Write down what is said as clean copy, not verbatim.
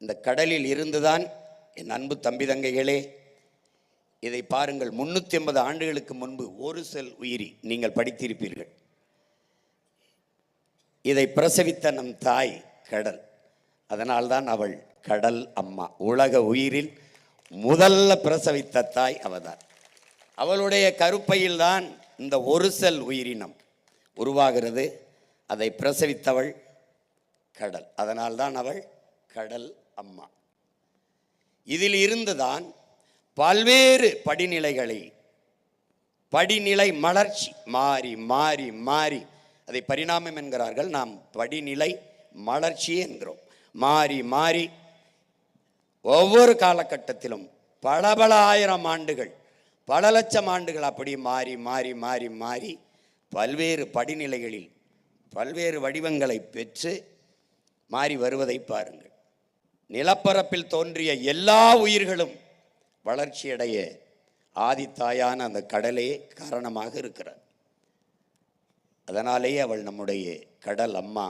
இந்த கடலில் இருந்துதான் என் அன்பு தம்பி தங்கைகளே, இதை பாருங்கள். 350 ஆண்டுகளுக்கு முன்பு ஒரு செல் உயிரி, நீங்கள் படித்திருப்பீர்கள். இதை பிரசவித்த நம் தாய் கடல். அதனால்தான் அவள் கடல் அம்மா. உலக உயிரில் முதல்ல பிரசவித்த தாய் அவள்தான். அவளுடைய கருப்பையில்தான் இந்த ஒரு செல் உயிரினம் உருவாகிறது. அதை பிரசவித்தவள் கடல். அதனால்தான் அவள் கடல் அம்மா. இதில் இருந்துதான் பல்வேறு படிநிலை மலர்ச்சி மாறி மாறி மாறி, அதை பரிணாமம் என்கிறார்கள், நாம் படிநிலை மலர்ச்சி என்கிறோம். மாறி மாறி ஒவ்வொரு காலகட்டத்திலும் பல ஆயிரம் ஆண்டுகள், பல லட்சம் ஆண்டுகள் அப்படி மாறி மாறி மாறி மாறி பல்வேறு படிநிலைகளில் பல்வேறு வடிவங்களை பெற்று மாறி வருவதை பாருங்கள். நிலப்பரப்பில் தோன்றிய எல்லா உயிர்களும் வளர்ச்சியடைய ஆதித்தாயான அந்த கடலே காரணமாக இருக்கிறார். அதனாலேயே அவள் நம்முடைய கடல் அம்மா.